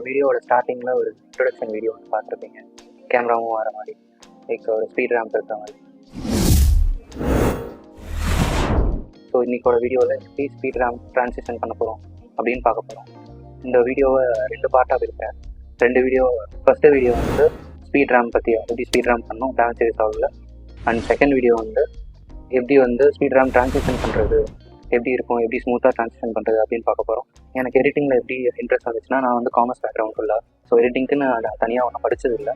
வீடியோவோட ஸ்டார்டிங்கில் ஒரு இன்ட்ரொடக்ஷன் வீடியோ வந்து பார்த்துருப்பீங்க. கேமராவும் வர மாதிரி, லைக் ஒரு ஸ்பீட் ரேம்ப் இருக்கிற மாதிரி. ஸோ இன்றைக்கோட வீடியோவில் எப்படி ஸ்பீட் ரேம்ப் ட்ரான்சிஷன் பண்ண போகிறோம் அப்படின்னு பார்க்க போகிறோம். இந்த வீடியோவை 2 பார்ட்டாக பிரிப்பேன். 2 வீடியோ. ஃபஸ்ட்டு வீடியோ வந்து ஸ்பீட் ரேம்ப் பற்றி, எப்படி ஸ்பீட் ரேம்ப் பண்ணணும் DaVinci Resolve. And second video வந்து எப்படி வந்து ஸ்பீட் ரேம்ப் ட்ரான்சிஷன் பண்ணுறது எப்படி இருக்கும், எப்படி ஸ்மூத்தாக ட்ரான்சிஷன் பண்ணுறது அப்படின்னு பார்க்க போகிறோம். எனக்கு எடிட்டிங்கில் எப்படி இன்ட்ரெஸ்ட் வந்துச்சுன்னா, நான் வந்து காமர்ஸ் பேக்ரவுண்ட் ஃபுல்லாக. ஸோ எடிட்டிங்க்கு நான் தனியாக ஒன்றும் படித்தது இல்லை.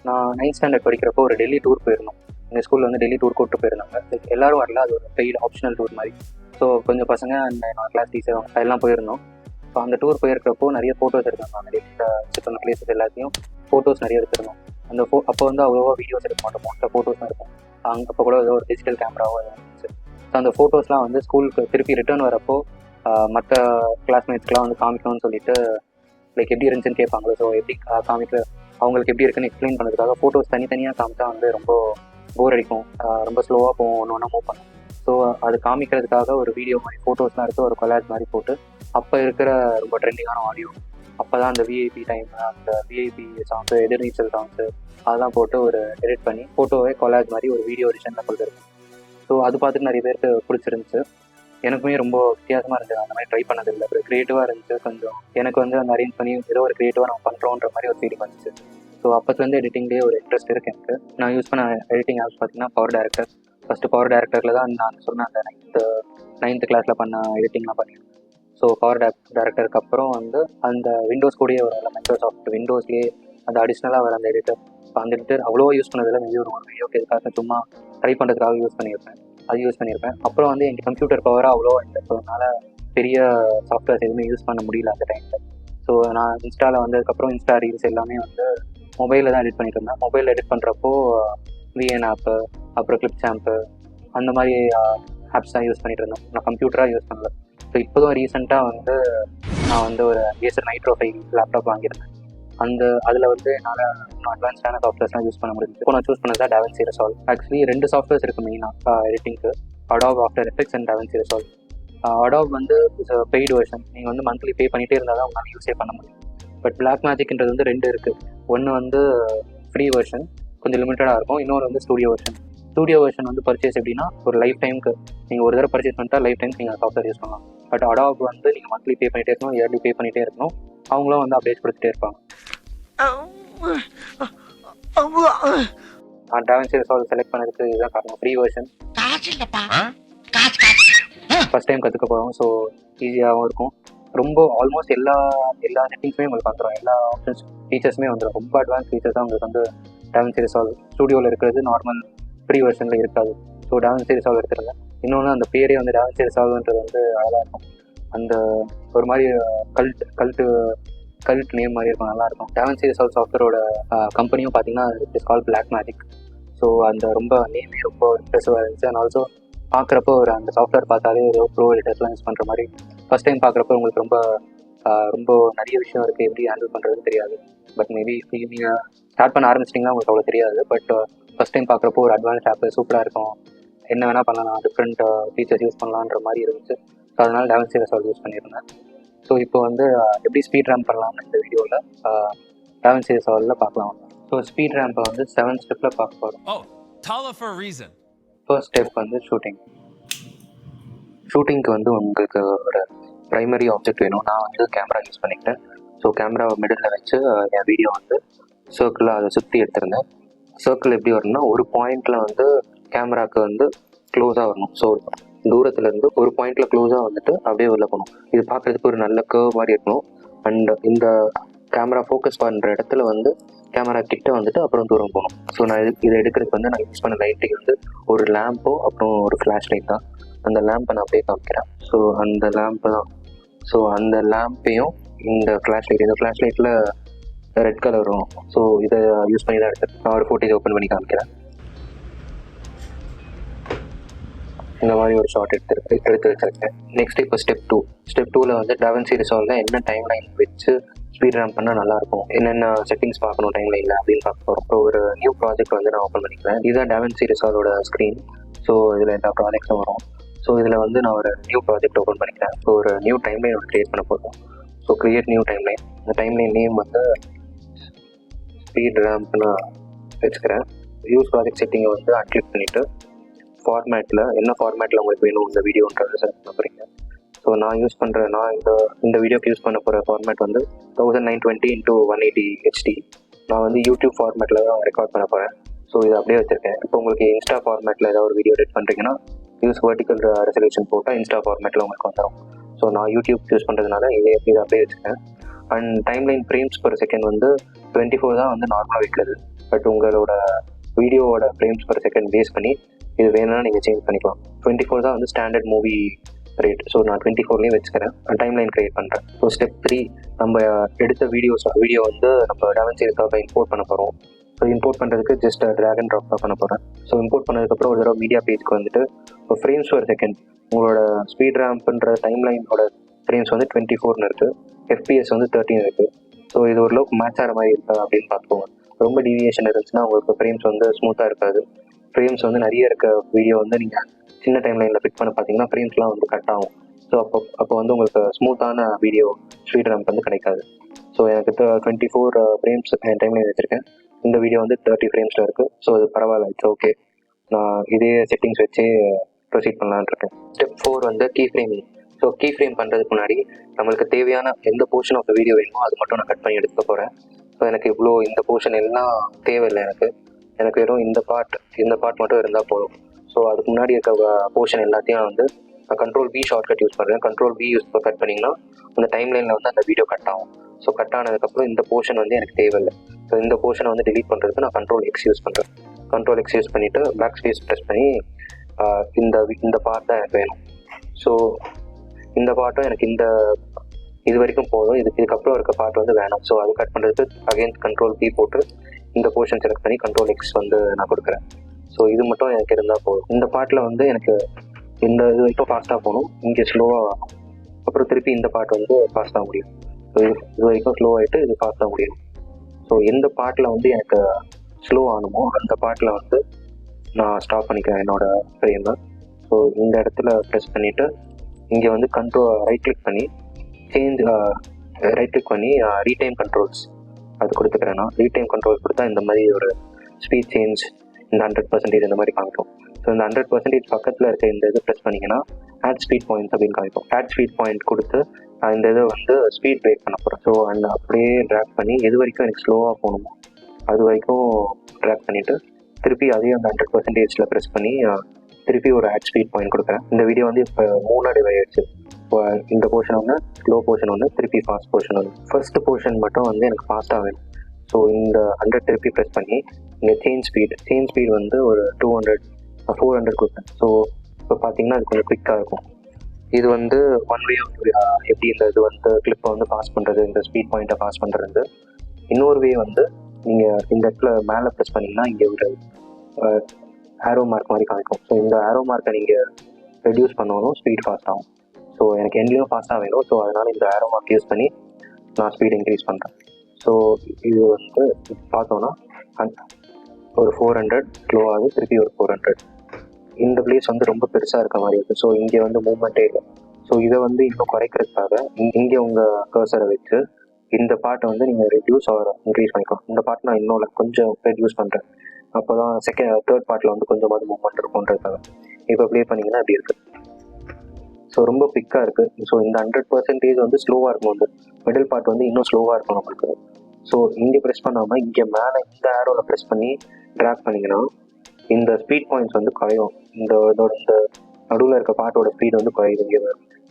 நான் 9th ஸ்டாண்டர்ட் படிக்கிறப்போ ஒரு டெல்லி டூர் போயிருந்தோம். எங்கள் ஸ்கூலில் வந்து டெல்லி டூர் கூப்பிட்டு போயிருந்தாங்க. எல்லோரும் வரல, அது ஒரு பெய்டு ஆப்ஷனல் டூர் மாதிரி. ஸோ கொஞ்சம் பசங்க அண்ட் என்னோட கிளாஸ் டீச்சர் அதெல்லாம் போயிருந்தோம். ஸோ அந்த டூர் போயிருக்கிறப்போ நிறைய ஃபோட்டோஸ் எடுத்தாங்க. நிறைய சுற்றின பிளேஸஸ் எல்லாத்தையும் ஃபோட்டோஸ் நிறைய எடுத்துருந்தோம். அந்த அப்போ வந்து அவ்வளோவா வீடியோஸ் எடுக்க மாட்டோம், மோஸ்ட்டாக ஃபோட்டோஸ் தான் இருக்கும். அப்போ கூட ஏதோ ஒரு டிஜிட்டல் கேமராவோ இருந்துச்சு. ஸோ அந்த ஃபோட்டோஸ்லாம் வந்து ஸ்கூலுக்கு திருப்பி ரிட்டர்ன் வரப்போ மற்ற கிளாஸ்மேட்ஸ்க்கெலாம் வந்து காமிக்கணும்னு சொல்லிட்டு லைக் எப்படி இருந்துச்சுன்னு கேட்பாங்களோ. ஸோ எப்படி காமிக்க அவங்களுக்கு எப்படி இருக்குன்னு எக்ஸ்பிளைன் பண்ணுறதுக்காக ஃபோட்டோஸ் தனித்தனியாக காமிச்சா வந்து ரொம்ப போர் அடிக்கும், ரொம்ப ஸ்லோவாக போகும், ஒன்று ஒன்றா மூவ் பண்ணும். ஸோ அது காமிக்கிறதுக்காக ஒரு வீடியோ மாதிரி ஃபோட்டோஸ்லாம் எடுத்து ஒரு கொலாஜ் மாதிரி போட்டு, அப்போ இருக்கிற ரொம்ப ட்ரெண்டிங்கான ஆடியோ, அப்போ தான் அந்த விஐபி டைம், அந்த விஐபி சாங்ஸு, எதிர்நீச்சல் சாங்ஸு அதெல்லாம் போட்டு ஒரு எடிட் பண்ணி ஃபோட்டோவே கொலாஜ் மாதிரி ஒரு வீடியோ எடிஷனில் கொடுத்துருக்கேன். ஸோ அது பார்த்துட்டு நிறைய பேருக்கு பிடிச்சிருந்துச்சு. எனக்குமே ரொம்ப வித்தியாசமாக இருந்துச்சு. அந்த மாதிரி ட்ரை பண்ணதில்லை. ஒரு க்ரியேட்டிவாக இருந்துச்சு. கொஞ்சம் எனக்கு வந்து அந்த அரேஞ்ச் பண்ணி ஏதோ ஒரு க்ரியேட்டிவாக நம்ம பண்ணுறோன்ற மாதிரி ஒரு ஃபீலிங் வந்துச்சு. ஸோ அப்போத்துலேருந்து எடிட்டிங்லேயே ஒரு இன்ட்ரெஸ்ட் இருக்குது எனக்கு. நான் யூஸ் பண்ண எடிட்டிங் ஆப்ஸ் பார்த்தீங்கன்னா பவர் டேரக்டர். ஃபஸ்ட்டு பவர் டேரக்டரில் தான் நான் சொன்ன அந்த 9th கிளாஸில் பண்ண எடிட்டிங்லாம் பண்ணியிருந்தேன். ஸோ பவர் டேரக்டருக்கு அப்புறம் வந்து அந்த விண்டோஸ் கூடயே வர மைக்ரோசாஃப்ட் விண்டோஸ்லேயே அந்த அடிஷ்னலாக வர அந்த எடிட்டர். இப்போ அந்த எடிட்டர் அவ்வளோ யூஸ் பண்ணதில்லை. மேபி ஒரு வீடியோக்கு எதுக்காக சும்மா ட்ரை பண்ணுறதுக்காக யூஸ் பண்ணியிருப்பேன். அப்புறம் வந்து எங்கள் கம்ப்யூட்டர் பவராக அவ்வளோ இல்லை. ஸோ அதனால் பெரிய சாஃப்ட்வேர்ஸ் எதுவுமே யூஸ் பண்ண முடியல அந்த டைமில். ஸோ நான் இன்ஸ்டாவில் வந்ததுக்கப்புறம் இன்ஸ்டா ரீல்ஸ் எல்லாமே வந்து மொபைலில் தான் எடிட் பண்ணிட்டு இருந்தேன். மொபைலில் எடிட் பண்ணுறப்போ விஎன் ஆப்பு, அப்புறம் கிளிப் சாம்பு, அந்த மாதிரி ஆப்ஸ் தான் யூஸ் பண்ணிட்டு இருந்தேன். நான் கம்ப்யூட்டராக யூஸ் பண்ணல. ஸோ இப்போ தான் ரீசெண்டாக வந்து நான் வந்து ஒரு Acer Nitro 5 லேப்டாப் வாங்கியிருந்தேன். அதில் வந்து என்னால் இன்னும் அட்வான்ஸ்டான சாஃப்ட்வேர்ஸ்லாம் யூஸ் பண்ண முடியுது. இப்போ நான் சூஸ் பண்ணது தான் DaVinci Resolve. ஆக்சுவலி 2 சாஃப்ட்வேர்ஸ் இருக்குது மெயினாக எடிட்டிங்க்கு, Adobe after effects and DaVinci Resolve. Adobe வந்து பெய்டு வெர்ஷன். நீங்கள் வந்து மந்த்லி பே பண்ணிகிட்டே இருந்தால் தான் உங்களால் யூஸே பண்ண முடியும். பட் Blackmagicன்றது வந்து 2 இருக்குது. ஒன்று வந்து ஃப்ரீ வெர்ஷன், கொஞ்சம் லிமிட்டடாக இருக்கும். இன்னொரு வந்து ஸ்டூடியோ வெர்ஷன் வந்து பர்ச்சேஸ் எப்படின்னா ஒரு லைஃப் டைமுக்கு நீங்கள் ஒரு தடவை பர்ச்சேஸ் பண்ணிட்டா லைஃப் டைம் நீங்கள் சாஃப்ட்வேர் யூஸ் பண்ணலாம். பட் Adobe வந்து நீங்கள் மந்த்லி பே பண்ணிகிட்டே இருக்கணும், இயர்லி பே பண்ணிகிட்டே இருக்கணும். அவங்களும் வந்து அப்டேட் கொடுத்துட்டே இருப்பாங்க. நான் DaVinci Resolve செலக்ட் பண்ணதுக்கு இதுதான் காரணம். ஃப்ரீ வெர்ஷன், ஃபஸ்ட் டைம் கற்றுக்க போகிறோம். ஸோ ஈஸியாகவும் இருக்கும். ரொம்ப ஆல்மோஸ்ட் எல்லா செட்டிங்ஸுமே உங்களுக்கு வந்துடும். எல்லா ஆப்ஷன்ஸ் ஃபீச்சர்ஸுமே வந்துடும். ரொம்ப அட்வான்ஸ் ஃபீச்சர்ஸ் தான் உங்களுக்கு வந்து DaVinci Resolve. ஸ்டூடியோவில் இருக்கிறது நார்மல் ஃப்ரீ வெர்ஷனில் இருக்காது. ஸோ DaVinci Resolve எடுத்துருங்க. இன்னொன்று அந்த பேரே வந்து DaVinci Resolveன்றது வந்து அழகாக இருக்கும். அந்த ஒரு மாதிரி கல்ட் நேம் மாதிரி இருக்கும், நல்லாயிருக்கும். DaVinci Resolve சாஃப்ட்வேரோட கம்பெனியும் பார்த்தீங்கன்னா இட்ஸ் கால் Blackmagic. ஸோ அந்த ரொம்ப நேமே ரொம்ப இம்ப்ரெசிவாக இருந்துச்சு. அண்ட் ஆல்சோ பார்க்குறப்போ ஒரு அந்த சாஃப்ட்வேர் பார்த்தாலே ஒரு ப்ரோ எடிட்டர்ஸ்லாம் யூஸ் பண்ணுற மாதிரி ஃபஸ்ட் டைம் பார்க்குறப்போ உங்களுக்கு ரொம்ப நிறைய விஷயம் இருக்குது, எப்படி ஹேண்டில் பண்ணுறதுன்னு தெரியாது. பட் மேபி நீங்கள் ஸ்டார்ட் பண்ண ஆரம்பிச்சிட்டிங்கன்னா உங்களுக்கு அவ்வளோ தெரியாது. பட் ஃபஸ்ட் டைம் பார்க்குறப்போ ஒரு அட்வான்ஸ் ஆப் சூப்பராக இருக்கும், என்ன வேணால் பண்ணலாம், டிஃப்ரெண்ட் ஃபீச்சர்ஸ் யூஸ் பண்ணலான்ற மாதிரி இருந்துச்சு. ஸோ அதனால் DaVinci Resolve யூஸ் பண்ணியிருந்தேன். ஸோ இப்போ வந்து எப்படி ஸ்பீட் ரேம்ப் பண்ணலாம்னு இந்த வீடியோவில் DaVinci Resolveல பார்க்கலாம். ஸோ ஸ்பீட் ரேம்பை வந்து 7 ஸ்டெப்பில் பார்க்க போகிறோம். ஃபர்ஸ்ட் ஸ்டெப் வந்து ஷூட்டிங்க்கு வந்து உங்களுக்கு ஒரு ப்ரைமரி ஆப்ஜெக்ட் வேணும். நான் வந்து கேமரா யூஸ் பண்ணிக்கிட்டேன். ஸோ கேமராவை மிடில் வச்சு என் வீடியோ வந்து சர்க்கிளாக அதை சுற்றி எடுத்திருந்தேன். சர்க்கிள் எப்படி வரணும்னா ஒரு பாயிண்டில் வந்து கேமராவுக்கு வந்து க்ளோஸாக வரணும். ஸோ தூரத்துலேருந்து ஒரு பாயிண்டில் க்ளோஸாக வந்துட்டு அப்படியே உள்ள போகணும். இது பார்க்குறதுக்கு ஒரு நல்ல கர்வ் மாதிரி இருக்கணும். அண்ட் இந்த கேமரா ஃபோக்கஸ் பண்ணுற இடத்துல வந்து கேமரா கிட்ட வந்துட்டு அப்புறம் தூரம் போகணும். ஸோ நான் இதை எடுக்கிறதுக்கு வந்து நான் யூஸ் பண்ண லைட்டுக்கு வந்து ஒரு லேம்போ அப்புறம் ஒரு ஃப்ளாஷ் லைட் தான். அந்த லேம்பை நான் அப்படியே காமிக்கிறேன். ஸோ அந்த லேம்பு தான். ஸோ அந்த லேம்பையும் இந்த ஃப்ளாஷ் லைட்டில் ரெட் கலர் வரும். ஸோ இதை யூஸ் பண்ணி தான் எடுத்தேன். நான் ஒரு ஃபோட்டேஜ் ஓப்பன் பண்ணி காமிக்கிறேன். இந்த மாதிரி ஒரு ஷார்ட் எடுத்து வச்சிருக்கேன். நெக்ஸ்ட் இப்போ ஸ்டெப் 2ல் வந்து DaVinci Resolveல என்ன டைம் லைன் வச்சு ஸ்பீட் ரேம்ப் பண்ணால் நல்லாயிருக்கும், என்னென்ன செட்டிங்ஸ் பார்க்கணும் டைம் லைனில் அப்படின்னு பார்க்க போகிறோம். இப்போ ஒரு நியூ ப்ராஜெக்ட் வந்து நான் ஓப்பன் பண்ணிக்கிறேன். இதுதான் DaVinci Resolveோட ஸ்க்ரீன். ஸோ இதில் எல்லா ப்ராஜெக்ட்ஸும் வரும். ஸோ இதில் வந்து நான் ஒரு நியூ ப்ராஜெக்ட் ஓப்பன் பண்ணிக்கிறேன். ஸோ ஒரு நியூ டைம் லைன் கிரியேட் பண்ண போகிறோம். So create new timeline. இந்த டைம்லைன் நேம் வந்து ஸ்பீட் ரேம்ப் நான் வச்சுக்கிறேன். யூஸ் ப்ராஜெக்ட் செட்டிங்கை வந்து அன்கிளிக் பண்ணிவிட்டு ஃபார்மேட்டில் என்ன ஃபார்மேட்டில் உங்களுக்கு வேணும் இந்த வீடியோன்றது செலக்ட் பண்ண போகிறீங்க. ஸோ நான் இந்த வீடியோக்கு யூஸ் பண்ண போகிற ஃபார்மேட் வந்து 1920x180 HD. நான் வந்து யூடியூப் ஃபார்மேட்டில் தான் ரெக்கார்ட் பண்ண போகிறேன். ஸோ இதை அப்படியே வச்சுருக்கேன். இப்போ உங்களுக்கு இன்ஸ்டா ஃபார்மேட்டில் ஏதாவது ஒரு வீடியோ எடிட் பண்ணுறீங்கன்னா யூஸ் வெர்டிக்கல் ரெசல்யூஷன் போட்டால் இன்ஸ்டா ஃபார்மேட்டில் உங்களுக்கு வந்துடும். ஸோ நான் யூடியூப் யூஸ் பண்ணுறதுனால இதை அப்படியே வச்சுருக்கேன். And timeline frames per second வந்து 24 தான் வந்து நார்மலாக வைக்கிறது. பட் உங்களோட வீடியோவோட ஃப்ரேம்ஸ் per செகண்ட் பேஸ் பண்ணி இது வேணும்னா நீங்கள் சேஞ்ச் பண்ணிக்கலாம். 24 தான் வந்து ஸ்டாண்டர்ட் மூவி ரேட். ஸோ நான் 24லேயே வச்சுக்கிறேன். டைம்லைன் க்ரியேட் பண்ணுறேன். ஸோ ஸ்டெப் 3, நம்ம எடுத்த வீடியோ வந்து நம்ம DaVinci இம்போர்ட் பண்ண போகிறோம். ஸோ இம்போர்ட் பண்ணுறதுக்கு ஜஸ்ட் ட்ராக் அண்ட் ட்ராப் தான் பண்ண போகிறேன். ஸோ இம்போர்ட் பண்ணதுக்கப்புறம் ஒரு தடவை மீடியா பேஜ்க்கு வந்துட்டு இப்போ ஃப்ரேம்ஸ் per செகண்ட் உங்களோட ஸ்பீட் ரேம்ப்ன்ற டைம்லைனோட ஃப்ரேம்ஸ் வந்து 24ன்னு இருக்குது, FPS வந்து 13 இருக்குது. ஸோ இது ஓரளவுக்கு மேட்ச் ஆகிற மாதிரி இருக்கா அப்படின்னு பார்த்துக்கோங்க. ரொம்ப டீவியேஷன் இருந்துச்சுன்னா உங்களுக்கு ஃப்ரேம்ஸ் வந்து ஸ்மூத்தாக இருக்காது. ஃப்ரேம்ஸ் வந்து நிறைய இருக்க வீடியோ வந்து நீங்கள் சின்ன டைம்லைனில் ஃபிட் பண்ண பார்த்தீங்கன்னா ஃப்ரேம்ஸ்லாம் வந்து கட் ஆகும். ஸோ அப்போ வந்து உங்களுக்கு ஸ்மூத்தான வீடியோ ஸ்பீட் ரேம்ப் வந்து கிடைக்காது. ஸோ எனக்கு 24 ஃப்ரேம்ஸ் என் டைம்லைன் வச்சுருக்கேன். இந்த வீடியோ வந்து 30 ஃப்ரேம்ஸில் இருக்குது. ஸோ அது பரவாயில்ல, இட்ஸ் ஓகே. நான் இதே செட்டிங்ஸ் வச்சு ப்ரொசீட் பண்ணலான்னு இருக்கேன். ஸ்டெப் 4 வந்து key framing. So key frame பண்ணுறதுக்கு முன்னாடி நம்மளுக்கு தேவையான எந்த போர்ஷன் ஆஃப் வீடியோ வேணுமோ அது மட்டும் நான் கட் பண்ணி எடுத்துக்க போகிறேன். ஸோ எனக்கு இந்த போர்ஷன் எல்லாம் தேவையில்லை. எனக்கு வெறும் இந்த பார்ட் மட்டும் இருந்தால் போதும். ஸோ அதுக்கு முன்னாடி இருக்க போர்ஷன் எல்லாத்தையும் வந்து நான் Ctrl+V ஷார்ட்கட் யூஸ் பண்ணுறேன். Ctrl+V யூஸ் கட் பண்ணிங்கன்னா அந்த டைம்லைனில் வந்து அந்த வீடியோ கட் ஆகும். ஸோ கட் ஆனதுக்கப்புறம் இந்த போர்ஷன் வந்து எனக்கு தேவையில்லை. ஸோ இந்த போர்ஷனை வந்து டிலீட் பண்ணுறதுக்கு நான் Ctrl+X யூஸ் பண்ணுறேன். Ctrl+X யூஸ் பண்ணிவிட்டு பேக் ஸ்பேஸ் ப்ரெஸ் பண்ணி இந்த பார்ட் தான் எனக்கு வேணும். ஸோ இந்த பார்ட்டும் எனக்கு இது வரைக்கும் போதும். இதுக்கப்புறம் இருக்க பார்ட் வந்து வேணும். ஸோ அது கட் பண்ணுறதுக்கு அகைன் Ctrl+V போட்டு இந்த போர்ஷன் செலக்ட் பண்ணி Ctrl+X வந்து நான் கொடுக்குறேன். ஸோ இது மட்டும் எனக்கு இருந்தால் போதும். இந்த பார்ட்டில் வந்து எனக்கு இது வரைக்கும் ஃபாஸ்ட்டாக போகணும், இங்கே ஸ்லோவாக ஆகும். அப்புறம் திருப்பி இந்த பார்ட் வந்து ஃபாஸ்ட்டாக முடியும். ஸோ இது வரைக்கும் ஸ்லோ ஆகிட்டு இது ஃபாஸ்ட்டாக முடியும். ஸோ எந்த பார்ட்டில் வந்து எனக்கு ஸ்லோ ஆகணுமோ அந்த பார்ட்டில் வந்து நான் ஸ்டாப் பண்ணிக்கிறேன் என்னோடய ஃப்ரேமை. ஸோ இந்த இடத்துல ப்ரெஸ் பண்ணிவிட்டு இங்கே வந்து ரைட் கிளிக் பண்ணி ரீடைம் கண்ட்ரோல்ஸ் அது கொடுத்துக்கிறேன். நான் ரீடைம் கண்ட்ரோல்ஸ் கொடுத்தா இந்த மாதிரி ஒரு ஸ்பீட் சேஞ்ச் இந்த 100% இந்த மாதிரி காமிக்கும். ஸோ இந்த 100% பக்கத்தில் இருக்க இந்த இது ப்ரெஸ் பண்ணிங்கன்னா ஆட் ஸ்பீட் பாயிண்ட்ஸ் அப்படின்னு காமிக்கும். ஆட் ஸ்பீட் பாயிண்ட் கொடுத்து இந்த இதை வந்து ஸ்பீட் பிரேக் பண்ண போகிறேன். ஸோ அந்த அப்படியே ட்ராக் பண்ணி எது வரைக்கும் எனக்கு ஸ்லோவாக போகணுமோ அது வரைக்கும் ட்ராக் பண்ணிவிட்டு திருப்பி அதையும் அந்த 100%ல் ப்ரெஸ் பண்ணி திருப்பி ஒரு ஆட் ஸ்பீட் பாயிண்ட் கொடுக்குறேன். இந்த வீடியோ வந்து இப்போ 3 டிவைட் ஆயிடுச்சு. இப்போ இந்த போர்ஷன் ஒன்று, ஸ்லோ போர்ஷன் ஒன்று, திருப்பி ஃபாஸ்ட் போர்ஷன் ஒன்று. ஃபர்ஸ்ட் போர்ஷன் மட்டும் வந்து எனக்கு ஃபாஸ்ட்டாக வேணும். ஸோ இந்த 100 திருப்பி ப்ரெஸ் பண்ணி இங்கே சேஞ்ச் ஸ்பீட் வந்து ஒரு 400 கொடுப்பேன். ஸோ இப்போ பார்த்தீங்கன்னா அது கொஞ்சம் குயிக்காக இருக்கும். இது வந்து ஒன் வே எப்படி இந்த இது வந்து கிளிப்பை வந்து பாஸ் பண்ணுறது, இந்த ஸ்பீட் பாயிண்ட்டை பாஸ் பண்ணுறது. இன்னொரு வே வந்து நீங்கள் இந்த இடத்துல மேலே ப்ரெஸ் பண்ணிங்கன்னா இங்கே ஒரு ஆரோ மார்க் மாதிரி காமிக்கும். ஸோ இந்த ஆரோ மார்க்கை நீங்கள் ரெடியூஸ் பண்ணணும், ஸ்பீட் ஃபாஸ்ட் ஆகும். ஸோ எனக்கு எண்ட்லேயும் ஃபாஸ்ட்டாக வேணும். ஸோ அதனால் இந்த ஆரோ மார்க் யூஸ் பண்ணி நான் ஸ்பீட் இன்க்ரீஸ் பண்ணுறேன். ஸோ இது வந்து பார்த்தோன்னா ஒரு 400 ஸ்லோ ஆகுது, திருப்பி ஒரு 400. இந்த பிளேஸ் வந்து ரொம்ப பெருசாக இருக்க மாதிரி இருக்குது. ஸோ இங்கே வந்து மூவ்மெண்ட்டே இல்லை. ஸோ இதை வந்து இன்னும் குறைக்கிறதுக்காக இங்கே உங்கள் கர்சரை வச்சு இந்த பார்ட்டை வந்து நீங்கள் ரெடியூஸ் ஆர் இன்க்ரீஸ் பண்ணிக்கலாம். இந்த பார்ட் நான் இன்னும் கொஞ்சம் ரெடியூஸ் பண்ணுறேன். அப்போ தான் தேர்ட் பார்ட்டில் வந்து கொஞ்சமாவது மூவ்மெண்ட் இருக்கும்ன்றதுக்காக. இப்போ ப்ளே பண்ணிங்கன்னா அப்படி இருக்குது. ஸோ ரொம்ப குவிக்காக இருக்குது. ஸோ இந்த 100% வந்து ஸ்லோவாக இருக்கும். வந்து மிடில் பார்ட் வந்து இன்னும் ஸ்லோவாக இருக்கும் நம்மளுக்கு. ஸோ இங்கே ப்ரெஸ் பண்ணாமல் இங்கே மேலே இந்த ஆரோவில் ப்ரெஸ் பண்ணி ட்ராக் பண்ணிங்கன்னா இந்த ஸ்பீட் பாயிண்ட்ஸ் வந்து குறையும். இதோட இந்த நடுவில் இருக்க பார்ட்டோட ஸ்பீட் வந்து குறையுது. இங்கே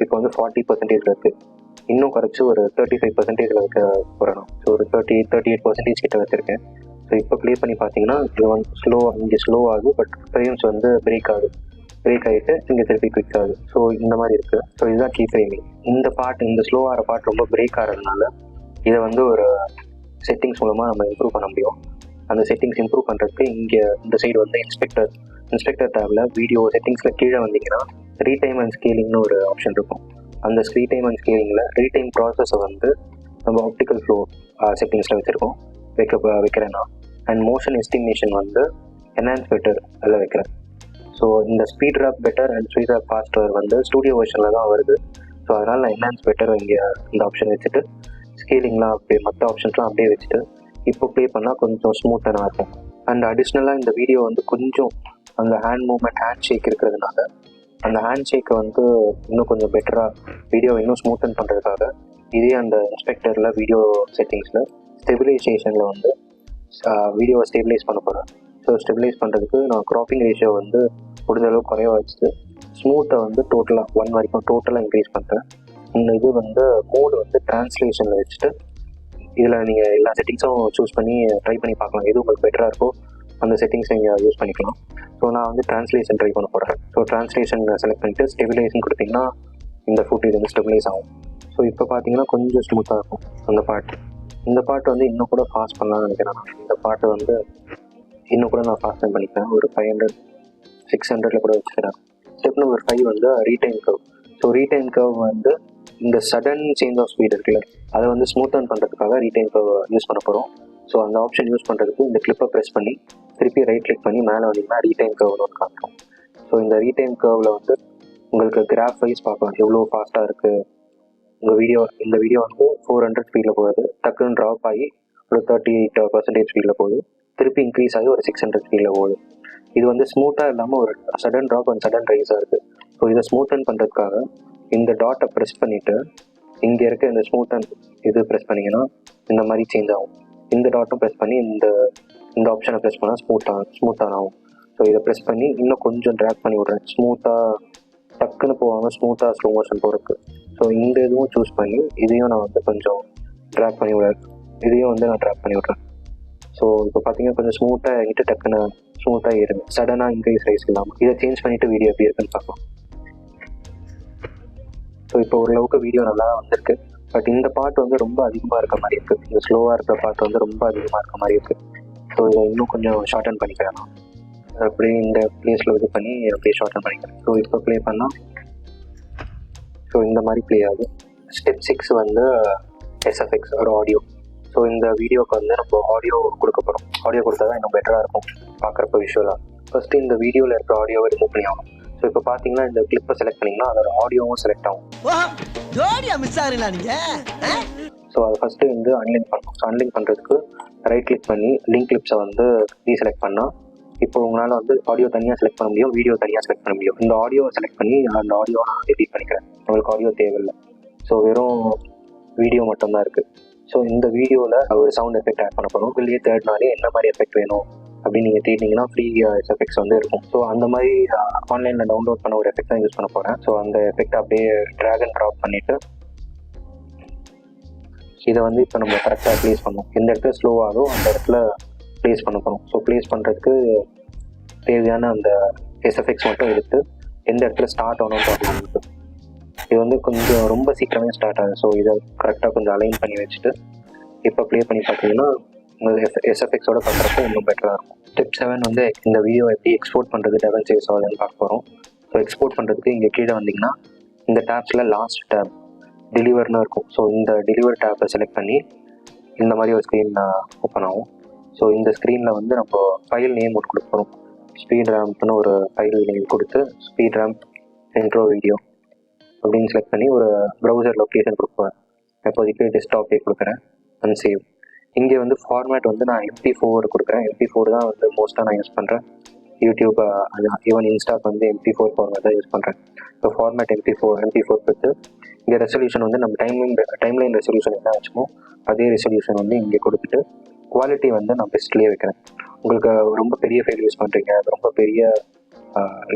இப்போ வந்து 40% இருக்குது. இன்னும் குறைச்சி ஒரு 35% வைக்க போகிறேன். ஸோ ஒரு 38% கிட்ட வச்சுருக்கேன். ஸோ இப்போ ப்ளே பண்ணி பார்த்தீங்கன்னா இது வந்து இங்கே ஸ்லோ ஆகுது, பட் ஃப்ரேம்ஸ் வந்து பிரேக் ஆகிட்டு இங்கே திருப்பி குவிக் ஆகுது. ஸோ இந்த மாதிரி இருக்குது. ஸோ இதுதான் கீ ஃப்ரேமிங். இந்த ஸ்லோ ஆகிற பார்ட் ரொம்ப பிரேக் ஆகிறதுனால இதை வந்து ஒரு செட்டிங்ஸ் மூலமாக நம்ம இம்ப்ரூவ் பண்ண முடியும். அந்த செட்டிங்ஸ் இம்ப்ரூவ் பண்ணுறதுக்கு இங்கே இந்த சைடு வந்து இன்ஸ்பெக்டர் டேபில் வீடியோ செட்டிங்ஸில் கீழே வந்தீங்கன்னா ரீடைம் அண்ட் ஸ்கேலிங்னு ஒரு ஆப்ஷன் இருக்கும். அந்த ரீடைம் அண்ட் ஸ்கேலிங்கில் ரீடைம் ப்ராசஸை வந்து நம்ம ஆப்டிக்கல் ஃப்ளோ செட்டிங்ஸில் வைக்கிறேன் நான். அண்ட் மோஷன் எஸ்டிமேஷன் வந்து என்ஹான்ஸ் பெட்டர் அதில் வைக்கிறேன். ஸோ இந்த speed ramp better and speed ramp faster வந்து ஸ்டூடியோ வெர்ஷனில் தான் வருது. ஸோ அதனால் நான் என்ஹான்ஸ் பெட்டர் இங்கே இந்த ஆப்ஷன் வச்சுட்டு ஸ்கேலிங்லாம் அப்படியே மற்ற ஆப்ஷன்ஸ்லாம் அப்படியே வச்சுட்டு இப்போ ப்ளே பண்ணால் கொஞ்சம் ஸ்மூத்தாக இருக்கும். அண்ட் அடிஷ்னலாக இந்த வீடியோ வந்து கொஞ்சம் அந்த ஹேண்ட் மூவ்மெண்ட் ஹேண்ட் ஷேக் இருக்கிறதுனால அந்த ஹேண்ட் ஷேக்கை வந்து இன்னும் கொஞ்சம் பெட்டராக வீடியோ இன்னும் ஸ்மூத்தன் பண்ணுறதுக்காக இதே அந்த இன்ஸ்பெக்டரில் வீடியோ செட்டிங்ஸில் ஸ்டெபிலைசேஷனில் வந்து வீடியோவை ஸ்டெபிலைஸ் பண்ண போகிறேன். ஸோ ஸ்டெபிலைஸ் பண்ணுறதுக்கு நான் க்ராப்பிங் ரேஷியோ வந்து முடிஞ்சளவு குறைய வச்சுட்டு ஸ்மூத்தை வந்து டோட்டலாக 1 வரைக்கும் டோட்டலாக இன்க்ரீஸ் பண்ணுறேன். இந்த இது வந்து மோடு வந்து ட்ரான்ஸ்லேஷனில் வச்சுட்டு இதில் நீங்கள் எல்லா செட்டிங்ஸும் சூஸ் பண்ணி ட்ரை பண்ணி பார்க்கலாம். எது உங்களுக்கு பெட்டராக இருக்கோ அந்த செட்டிங்ஸை நீங்கள் யூஸ் பண்ணிக்கலாம். ஸோ நான் வந்து ட்ரான்ஸ்லேஷன் ட்ரை பண்ண போகிறேன். ஸோ ட்ரான்ஸ்லேஷன் செலக்ட் பண்ணிவிட்டு ஸ்டெபிலைசேஷன் கொடுத்தீங்கன்னா இந்த ஃபுட்டேஜ் வந்து ஸ்டெபிலைஸ் ஆகும். ஸோ இப்போ பார்த்தீங்கன்னா கொஞ்சம் ஸ்மூத்தாக இருக்கும் அந்த பாட்டு. இந்த பாட்டு வந்து இன்னும் கூட ஃபாஸ்ட் பண்ணலாம்னு நினைக்கிறேன். இந்த பாட்டு வந்து இன்னும் கூட நான் ஃபாஸ்ட் பண்ணிக்கிறேன். ஒரு 500 600 கூட வச்சுக்கிறேன். ஸ்டெப் நம்பர் 5 வந்து ரீடைம் கர்வ். ஸோ ரீடைம் கர்வ் வந்து இந்த சடன் சேஞ்ச் ஆஃப் ஸ்பீட் இருக்குல்ல, அதை வந்து ஸ்மூத்தன் பண்ணுறதுக்காக ரீடைம் கர்வ் யூஸ் பண்ண போகிறோம். ஸோ அந்த ஆப்ஷன் யூஸ் பண்ணுறதுக்கு இந்த கிளிப்பை ப்ரெஸ் பண்ணி திருப்பி ரைட் கிளிக் பண்ணி மேலே வந்தீங்கன்னா ரீடைம் கர்வ்னு ஒன்று காட்டும். ஸோ இந்த ரீடைம் கர்வில் வந்து உங்களுக்கு கிராஃப் வைஸ் பார்க்கலாம் எவ்வளோ ஃபாஸ்ட்டாக இருக்குது உங்கள் வீடியோ. இந்த வீடியோ வந்து 400 ஸ்பீடில் போகுது, டக்குன்னு ட்ராப் ஆகி ஒரு 38% ஸ்பீடில் போகுது, திருப்பி இன்க்ரீஸ் ஆகி ஒரு 600 ஸ்பீடில் போகுது. இது வந்து ஸ்மூத்தாக இல்லாமல் ஒரு சடன் ட்ராப் அண்ட் சடன் ரைஸாக இருக்குது. ஸோ இதை ஸ்மூத்தன் பண்ணுறதுக்காக இந்த டாட்டை ப்ரெஸ் பண்ணிவிட்டு இங்கே இருக்க இந்த ஸ்மூத்தன் இது ப்ரெஸ் பண்ணிங்கன்னா இந்த மாதிரி சேஞ்ச் ஆகும். இந்த டாட்டும் ப்ரெஸ் பண்ணி இந்த ஆப்ஷனை ப்ரெஸ் பண்ணால் ஸ்மூத்தாக ஆகும். ஸோ இதை ப்ரெஸ் பண்ணி இன்னும் கொஞ்சம் ட்ராக் பண்ணி விட்றேன், ஸ்மூத்தாக டக்குன்னு போகாமல் ஸ்மூத்தாக ஸ்லோ மோஷன் போகிறதுக்கு. ஸோ இந்த இதுவும் சூஸ் பண்ணி இதையும் நான் வந்து கொஞ்சம் ட்ராக் பண்ணி விட்றேன், இதையும் வந்து நான் ட்ராக் பண்ணி விட்றேன். ஸோ இப்போ பார்த்தீங்கன்னா கொஞ்சம் ஸ்மூத்தாக எங்கிட்ட டக்குன்னு ஸ்மூத்தாக ஏறுங்க, சடனாக இன்க்ரீஸ் ரைஸ் இல்லாமல். இதை சேஞ்ச் பண்ணிவிட்டு வீடியோ எப்படி இருக்குன்னு பார்க்கலாம். ஸோ இப்போ ஓரளவுக்கு வீடியோ நல்லா வந்திருக்கு. பட் இந்த பாட்டு வந்து ரொம்ப அதிகமாக இருக்க மாதிரி இருக்குது. இந்த ஸ்லோவாக இருக்கிற பாட்டு வந்து ரொம்ப அதிகமாக இருக்க மாதிரி இருக்குது. ஸோ இதை இன்னும் கொஞ்சம் ஷார்டன் பண்ணிக்கிறேன். அப்படியே இந்த ப்ளேஸில் இது பண்ணி அப்படியே ஷார்டன் பண்ணிக்கிறேன். ஸோ இப்போ ப்ளே பண்ணால் ஸோ இந்த மாதிரி ப்ளே ஆகுது. ஸ்டெப் 6 வந்து எஸ்எஃப்எக்ஸ் ஒரு ஆடியோ. ஸோ இந்த வீடியோக்கு வந்து நம்ம ஆடியோ கொடுக்க போகிறோம். ஆடியோ கொடுத்தா தான் இன்னும் பெட்டராக இருக்கும் பார்க்குறப்ப விஷுவலாக. ஃபஸ்ட்டு இந்த வீடியோவில் இருக்கிற ஆடியோவை ரிமூவ் பண்ணி ஆகும். ஸோ இப்போ பார்த்தீங்கன்னா இந்த கிளிப்பை செலக்ட் பண்ணிங்கன்னா அதோட ஆடியோவும் செலக்ட் ஆகும். ஸோ அதை ஃபஸ்ட்டு வந்து அன்லிங்க் பண்ணணும். ஸோ அன்லிங்க் பண்ணுறதுக்கு ரைட் கிளிக் பண்ணி லிங்க் கிளிப்ஸை வந்து ரீசெலக்ட் பண்ணால் இப்போ உங்களால் வந்து ஆடியோ தனியாக செலக்ட் பண்ண முடியும், வீடியோ தனியாக செலக்ட் பண்ண முடியும். இந்த ஆடியோவை செலக்ட் பண்ணி அந்த ஆடியோவை நான் எடிட் பண்ணிக்கிறேன். உங்களுக்கு ஆடியோ தேவையில்லை. ஸோ வெறும் வீடியோ மட்டும்தான் இருக்குது. ஸோ இந்த வீடியோவில் ஒரு சவுண்ட் எஃபெக்ட் ஆட் பண்ண போகிறோம். வெளியே தேடினாலே என்ன மாதிரி எஃபெக்ட் வேணும் அப்படின்னு நீங்கள் தேடினீங்கன்னா ஃப்ரீ எஃபெக்ட்ஸ் வந்து இருக்கும். ஸோ அந்த மாதிரி ஆன்லைனில் டவுன்லோட் பண்ண ஒரு எஃபெக்ட் தான் யூஸ் பண்ண போகிறேன். ஸோ அந்த எஃபெக்ட் அப்படியே ட்ராக் அண்ட் ட்ராப் பண்ணிவிட்டு இதை வந்து இப்போ நம்ம கரெக்டாக ப்ளேஸ் பண்ணணும். எந்த இடத்துல ஸ்லோ ஆகும் அந்த இடத்துல ப்ளேஸ் பண்ண போகிறோம். ஸோ ப்ளேஸ் பண்ணுறதுக்கு தேவையான அந்த எஸ்எஃப்எக்ஸ் மட்டும் எடுத்து எந்த இடத்துல ஸ்டார்ட் ஆகணும்னு பார்க்கணும். இது வந்து கொஞ்சம் ரொம்ப சீக்கிரமே ஸ்டார்ட் ஆகுது. ஸோ இதை கரெக்டாக கொஞ்சம் அலைன் பண்ணி வச்சுட்டு இப்போ ப்ளே பண்ணி பார்த்தீங்கன்னா உங்கள் எஸ்எஃப்எக்ஸோட பார்க்குறப்ப இன்னும் பெட்டராக இருக்கும். ஸ்டெப் 7 வந்து இந்த வீடியோ எப்படி எக்ஸ்போர்ட் பண்ணுறது DaVinci சால்வ்னு பார்க்க போகிறோம். ஸோ எக்ஸ்போர்ட் பண்ணுறதுக்கு இங்கே கீழே வந்தீங்கன்னா இந்த டேப்ஸில் லாஸ்ட் டேப் டெலிவர்னு இருக்கும். ஸோ இந்த டெலிவர் டேப்பை செலக்ட் பண்ணி இந்த மாதிரி ஒரு ஸ்க்ரீன் ஓப்பன் ஆகும். ஸோ இந்த ஸ்க்ரீனில் வந்து நம்ம ஃபைல் நேம் ஒன்று கொடுக்க போகிறோம். ஸ்பீட் ரேம்ப்னு ஒரு ஃபைல் நேம் கொடுத்து ஸ்பீட் ரேம்ப் இன்ட்ரோ வீடியோ அப்படின்னு செலக்ட் பண்ணி ஒரு ப்ரௌசர் லொக்கேஷன் கொடுப்பேன். இப்போதைக்கு டெஸ்க்டாப்பே கொடுக்குறேன் அண்ட் சேவ். இங்கே வந்து ஃபார்மேட் வந்து நான் MP4 கொடுக்குறேன். MP4 தான் வந்து மோஸ்ட்டாக நான் யூஸ் பண்ணுறேன். யூடியூப் ஈவன் இன்ஸ்டாக்கு வந்து MP4 ஃபார்மேட் தான் யூஸ் பண்ணுறேன். இப்போ ஃபார்மேட் MP4 கொடுத்து இங்கே ரெசல்யூஷன் வந்து நம்ம டைம்லைன் ரெசல்யூஷன் என்ன வச்சுமோ அதே ரெசல்யூஷன் வந்து இங்கே கொடுத்துட்டு குவாலிட்டி வந்து நான் பெஸ்ட்லேயே வைக்கிறேன். உங்களுக்கு ரொம்ப பெரிய ஃபைல் யூஸ் பண்ணுறீங்க, ரொம்ப பெரிய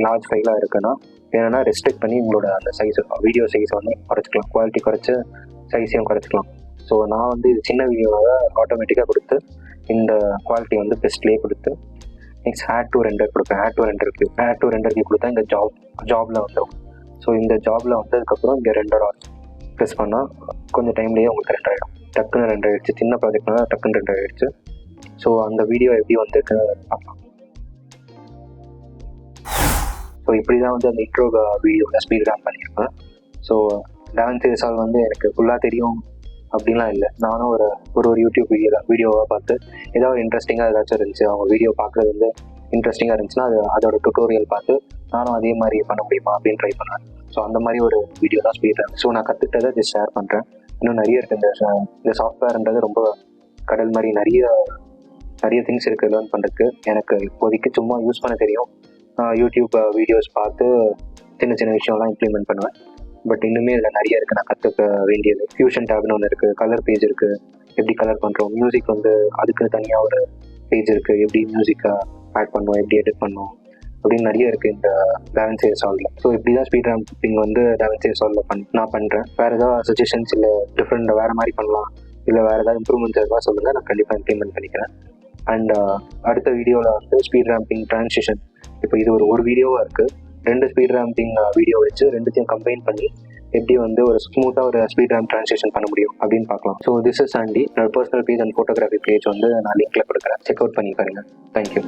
லார்ஜ் ஃபைலாக இருக்குன்னா ஏன்னா ரெஸ்ட்ரிக்ட் பண்ணி உங்களோட அந்த சைஸ் வீடியோ சைஸை வந்து குறைச்சிக்கலாம், குவாலிட்டி குறைச்சி சைஸையும் குறைச்சிக்கலாம். ஸோ நான் வந்து இது சின்ன வீடியோவை ஆட்டோமேட்டிக்காக கொடுத்து இந்த குவாலிட்டி வந்து பெஸ்ட்லேயே கொடுத்து நெக்ஸ்ட் ஆட் டு ரெண்டர் கொடுப்பேன். ஆட் டு ரெண்டர் வியூ கொடுத்தா இந்த ஜாபில் வந்துடும். ஸோ இந்த ஜாபில் வந்ததுக்கப்புறம் இங்கே ரெண்டர் ப்ரெஸ் பண்ணால் கொஞ்சம் டைம்லேயே உங்களுக்கு ரெண்டர் ஆகிடும். டக்குன்னு ரெண்டர் ஆகிடுச்சு. சின்ன ப்ராஜெக்ட்னால டக்குன்னு ரெண்டர் ஆகிடுச்சு. ஸோ அந்த வீடியோ எப்படி வந்துருக்குன்னு பார்க்கலாம். ஸோ இப்படி தான் வந்து அந்த இன்ட்ரோ வீடியோவில் ஸ்பீட் ரேம்ப் பண்ணியிருப்பேன். ஸோ DaVinci சால்வ் வந்து எனக்கு ஃபுல்லாக தெரியும் அப்படின்லாம் இல்லை. நானும் ஒரு யூடியூப் வீடியோவாக பார்த்து ஏதாவது இன்ட்ரெஸ்டிங்காக ஏதாச்சும் இருந்துச்சு, அவங்க வீடியோ பார்க்குறது வந்து இன்ட்ரெஸ்டிங்காக இருந்துச்சுன்னா அதோட டுட்டோரியல் பார்த்து நானும் அதே மாதிரி பண்ண முடியுமா அப்படின்னு ட்ரை பண்ணுவேன். ஸோ அந்த மாதிரி ஒரு வீடியோ தான் ஸ்பீட் ரேம். ஸோ நான் கற்றுக்கிட்டதை ஜஸ்ட் ஷேர் பண்ணுறேன். இன்னும் நிறைய இருக்குது. இந்த சாஃப்ட்வேர்ன்றது ரொம்ப கடல் மாதிரி நிறைய திங்ஸ் இருக்குது லேர்ன் பண்ணுறதுக்கு. எனக்கு இப்போதைக்கு சும்மா யூஸ் பண்ண தெரியும். யூடியூப் வீடியோஸ் பார்த்து சின்ன சின்ன விஷயம்லாம் இம்ப்ளிமெண்ட் பண்ணுவேன். பட் இன்னுமே இதில் நிறைய இருக்குது நான் கற்றுக்க வேண்டியது. ஃபியூஷன் டேப்னு ஒன்று இருக்குது, கலர் பேஜ் இருக்குது, எப்படி கலர் பண்ணுறோம், மியூசிக் வந்து அதுக்கு தனியாக ஒரு பேஜ் இருக்குது, எப்படி மியூசிக்கை ஆட் பண்ணுவோம், எப்படி எடிட் பண்ணுவோம் அப்படின்னு நிறைய இருக்குது இந்த DaVinci Resolve. ஸோ இப்படி தான் ஸ்பீட் ரேம்பிங் வந்து DaVinci Resolve நான் பண்ணுறேன். வேறு ஏதாவது சஜஷன்ஸ் இல்லை டிஃப்ரெண்ட் வேறு மாதிரி பண்ணலாம் இல்லை வேறு ஏதாவது இம்ப்ரூவ்மெண்ட்ஸ் எதாவது சொல்லுங்கள், நான் கண்டிப்பாக இம்ப்ளிமெண்ட் பண்ணிக்கிறேன். அண்ட் அடுத்த வீடியோவில் வந்து ஸ்பீட் ரேம்பிங் ட்ரான்சிஷன், இப்போ இது ஒரு வீடியோவாக இருக்குது. 2 ஸ்பீட் ரேம்பிங் வீடியோ வச்சு 2த்தையும் கம்பைன் பண்ணி எப்படி வந்து ஒரு ஸ்மூத்தாக ஒரு ஸ்பீட் ரேம்ப் ட்ரான்சிஷன் பண்ண முடியும் அப்படின்னு பார்க்கலாம். So this is Aandi. என்னோட personal page and photography page வந்து நான் லிங்க்ல கொடுக்குறேன், செக் அவுட் பண்ணி பாருங்க. தேங்க்யூ.